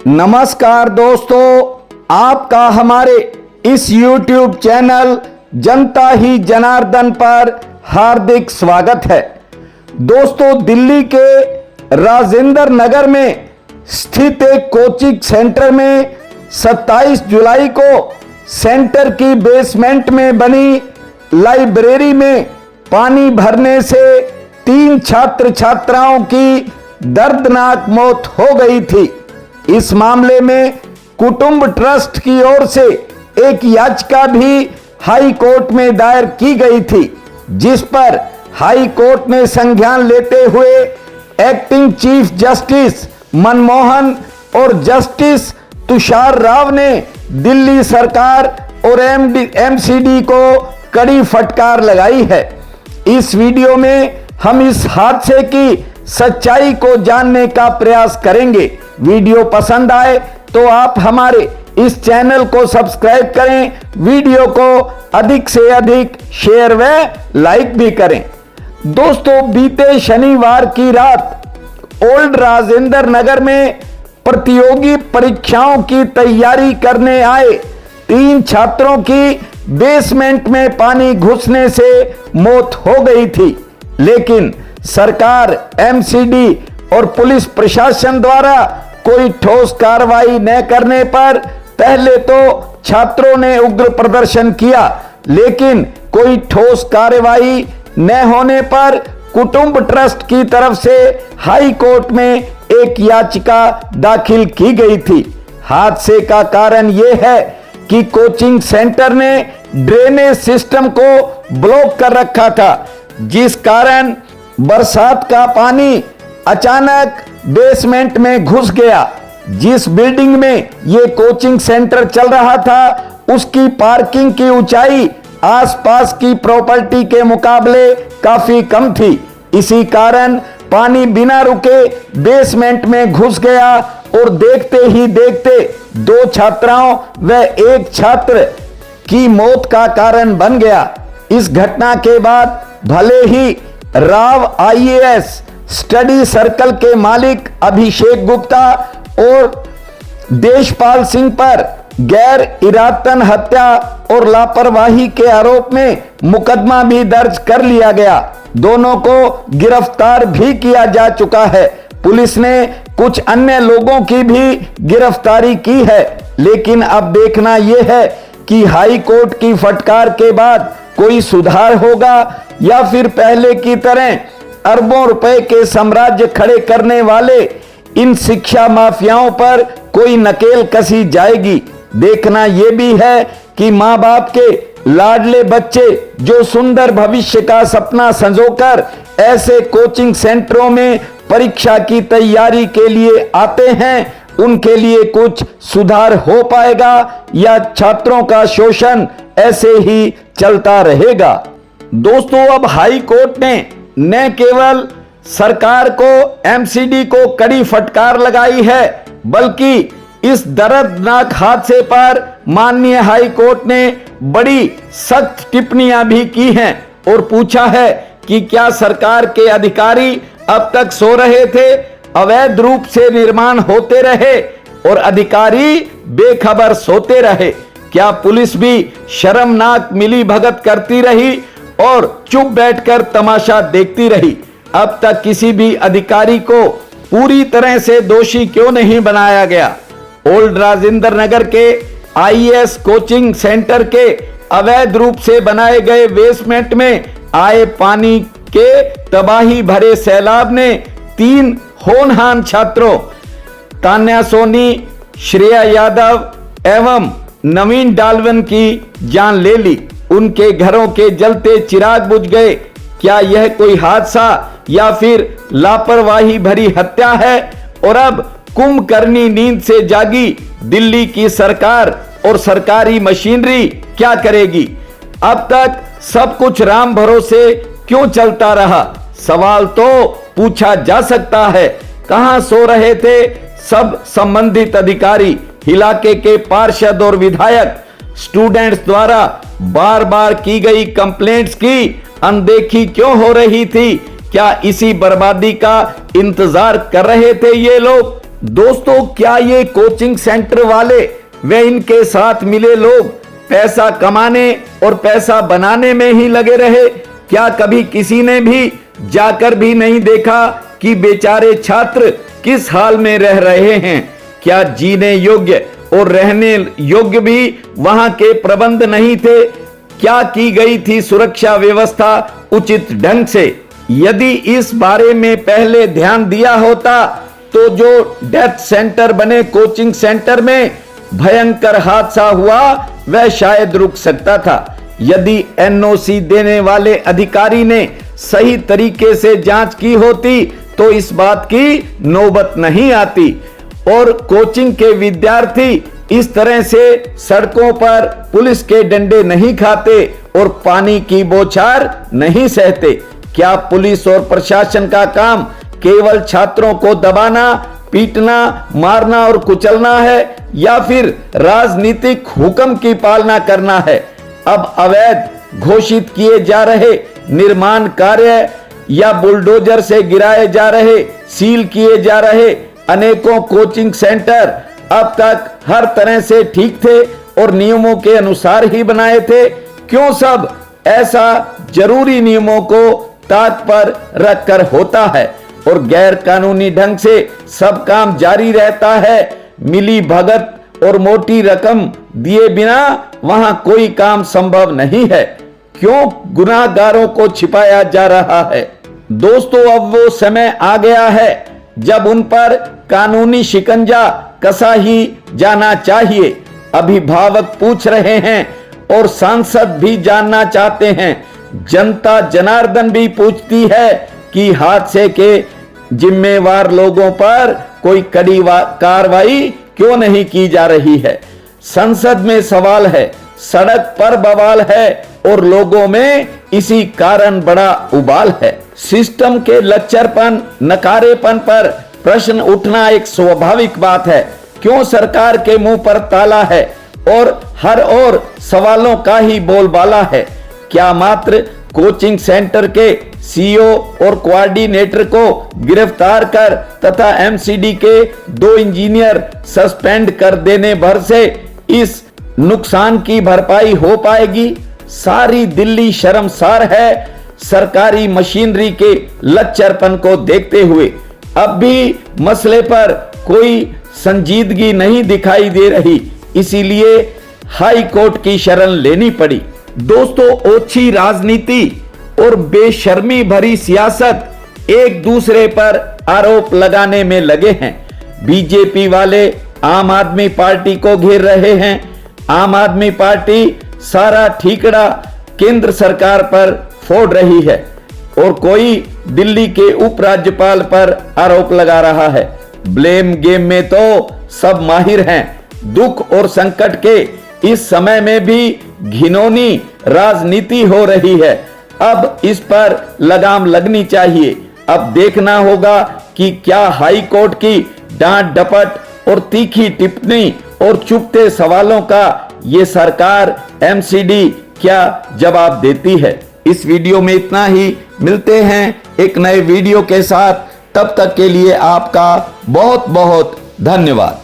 नमस्कार दोस्तों, आपका हमारे इस YouTube चैनल जनता ही जनार्दन पर हार्दिक स्वागत है। दोस्तों, दिल्ली के राजेंद्र नगर में स्थित एक कोचिंग सेंटर में 27 जुलाई को सेंटर की बेसमेंट में बनी लाइब्रेरी में पानी भरने से 3 छात्र छात्राओं की दर्दनाक मौत हो गई थी। इस मामले में कुटुंब ट्रस्ट की ओर से एक याचिका भी हाई कोर्ट में दायर की गई थी, जिस पर हाई कोर्ट ने संज्ञान लेते हुए एक्टिंग चीफ जस्टिस मनमोहन और जस्टिस तुषार राव ने दिल्ली सरकार और एमसीडी को कड़ी फटकार लगाई है। इस वीडियो में हम इस हादसे की सच्चाई को जानने का प्रयास करेंगे। वीडियो पसंद आए तो आप हमारे इस चैनल को सब्सक्राइब करें, वीडियो को अधिक से अधिक शेयर व लाइक भी करें। दोस्तों, बीते शनिवार की रात ओल्ड राजेंद्र नगर में प्रतियोगी परीक्षाओं की तैयारी करने आए 3 छात्रों की बेसमेंट में पानी घुसने से मौत हो गई थी, लेकिन सरकार, एमसीडी और पुलिस प्रशासन द्वारा कोई ठोस कार्रवाई न करने पर पहले तो छात्रों ने उग्र प्रदर्शन किया, लेकिन कोई ठोस कार्रवाई न होने पर कुटुंब ट्रस्ट की तरफ से हाई कोर्ट में एक याचिका दाखिल की गई थी। हादसे का कारण यह है कि कोचिंग सेंटर ने ड्रेनेज सिस्टम को ब्लॉक कर रखा था, जिस कारण बरसात का पानी अचानक बेसमेंट में घुस गया। जिस बिल्डिंग में यह कोचिंग सेंटर चल रहा था, उसकी पार्किंग की ऊंचाई आसपास की प्रॉपर्टी के मुकाबले काफी कम थी। इसी कारण पानी बिना रुके बेसमेंट में घुस गया और देखते ही देखते 2 छात्राओं व 1 छात्र की मौत का कारण बन गया। इस घटना के बाद भले ही राव आईएएस स्टडी सर्कल के मालिक अभिषेक गुप्ता और देशपाल सिंह पर गैर इरादतन हत्या और लापरवाही के आरोप में मुकदमा भी दर्ज कर लिया गया, दोनों को गिरफ्तार भी किया जा चुका है। पुलिस ने कुछ अन्य लोगों की भी गिरफ्तारी की है, लेकिन अब देखना यह है कि हाई कोर्ट की फटकार के बाद कोई सुधार होगा या फिर पहले की तरह अरबों रुपए के साम्राज्य खड़े करने वाले इन शिक्षा माफियाओं पर कोई नकेल कसी जाएगी। देखना यह भी है कि मां बाप के लाडले बच्चे जो सुंदर भविष्य का सपना संजोकर ऐसे कोचिंग सेंटरों में परीक्षा की तैयारी के लिए आते हैं, उनके लिए कुछ सुधार हो पाएगा या छात्रों का शोषण ऐसे ही चलता रहेगा। दोस्तों, अब हाई कोर्ट ने न केवल सरकार को, एमसीडी को कड़ी फटकार लगाई है, बल्कि इस दर्दनाक हादसे पर माननीय हाई कोर्ट ने बड़ी सख्त टिप्पणियां भी की हैं और पूछा है कि क्या सरकार के अधिकारी अब तक सो रहे थे, अवैध रूप से निर्माण होते रहे और अधिकारी बेखबर सोते रहे? क्या पुलिस भी शर्मनाक मिली भगत करती रही और चुप बैठकर तमाशा देखती रही? अब तक किसी भी अधिकारी को पूरी तरह से दोषी क्यों नहीं बनाया गया? ओल्ड राजेंद्र नगर के आईएएस कोचिंग सेंटर के अवैध रूप से बनाए गए बेसमेंट में आए पानी के तबाही भरे सैलाब ने 3 होनहार छात्रों तान्या सोनी, श्रेया यादव एवं नवीन डालवन की जान ले ली। उनके घरों के जलते चिराग बुझ गए। क्या यह कोई हादसा या फिर लापरवाही भरी हत्या है? और अब कुंभकर्णी नींद से जागी दिल्ली की सरकार और सरकारी मशीनरी क्या करेगी? अब तक सब कुछ राम भरोसे क्यों चलता रहा? सवाल तो पूछा जा सकता है। कहां सो रहे थे सब संबंधित अधिकारी? इलाके के पार्षद और विधायक स्टूडेंट्स द्वारा बार बार की गई कंप्लेंट्स की अनदेखी क्यों हो रही थी? क्या इसी बर्बादी का इंतजार कर रहे थे ये लोग? दोस्तों, क्या ये कोचिंग सेंटर वाले व इनके साथ मिले लोग पैसा कमाने और पैसा बनाने में ही लगे रहे? क्या कभी किसी ने भी जाकर भी नहीं देखा कि बेचारे छात्र किस हाल में रह रहे हैं? क्या जीने योग्य और रहने योग्य भी वहां के प्रबंध नहीं थे? क्या की गई थी सुरक्षा व्यवस्था उचित ढंग से? यदि इस बारे में पहले ध्यान दिया होता तो जो डेथ सेंटर बने कोचिंग सेंटर में भयंकर हादसा हुआ वह शायद रुक सकता था। यदि एनओसी देने वाले अधिकारी ने सही तरीके से जांच की होती तो इस बात की नौबत नहीं आती और कोचिंग के विद्यार्थी इस तरह से सड़कों पर पुलिस के डंडे नहीं खाते और पानी की बौछार नहीं सहते। क्या पुलिस और प्रशासन का काम केवल छात्रों को दबाना, पीटना, मारना और कुचलना है या फिर राजनीतिक हुक्म की पालना करना है? अब अवैध घोषित किए जा रहे निर्माण कार्य या बुलडोजर से गिराए जा रहे, सील किए जा रहे अनेकों कोचिंग सेंटर अब तक हर तरह से ठीक थे और नियमों के अनुसार ही बनाए थे। क्यों सब ऐसा जरूरी नियमों को ताक पर रखकर होता है और गैर कानूनी ढंग से सब काम जारी रहता है? मिली भगत और मोटी रकम दिए बिना वहां कोई काम संभव नहीं है। क्यों गुनाहगारों को छिपाया जा रहा है? दोस्तों, अब वो समय आ गया है जब उन पर कानूनी शिकंजा कसा ही जाना चाहिए। अभिभावक पूछ रहे हैं और सांसद भी जानना चाहते हैं। जनता जनार्दन भी पूछती है कि हादसे के जिम्मेवार लोगों पर कोई कड़ी कार्रवाई क्यों नहीं की जा रही है? संसद में सवाल है, सड़क पर बवाल है और लोगों में इसी कारण बड़ा उबाल है। सिस्टम के लच्चरपन, नकारेपन पर प्रश्न उठना एक स्वाभाविक बात है। क्यों सरकार के मुंह पर ताला है और हर ओर सवालों का ही बोलबाला है? क्या मात्र कोचिंग सेंटर के सीईओ और कोऑर्डिनेटर को गिरफ्तार कर तथा एमसीडी के 2 इंजीनियर सस्पेंड कर देने भर से इस नुकसान की भरपाई हो पाएगी? सारी दिल्ली शर्मसार है सरकारी मशीनरी के लच्चरपन को देखते हुए। अब भी मसले पर कोई संजीदगी नहीं दिखाई दे रही, इसीलिए हाई कोर्ट की शरण लेनी पड़ी। दोस्तों, ओछी राजनीति और बेशर्मी भरी सियासत एक दूसरे पर आरोप लगाने में लगे हैं। बीजेपी वाले आम आदमी पार्टी को घेर रहे हैं। आम आदमी पार्टी सारा ठीकरा केंद्र सरकार पर फोड़ रही है और कोई दिल्ली के उपराज्यपाल पर आरोप लगा रहा है। ब्लेम गेम में तो सब माहिर हैं। दुख और संकट के इस समय में भी घिनौनी राजनीति हो रही है। अब इस पर लगाम लगनी चाहिए। अब देखना होगा कि क्या हाई कोर्ट की डांट डपट और तीखी टिप्पणी और चुपते सवालों का ये सरकार एमसीडी क्या जवाब देती है। इस वीडियो में इतना ही। मिलते हैं एक नए वीडियो के साथ। तब तक के लिए आपका बहुत बहुत धन्यवाद।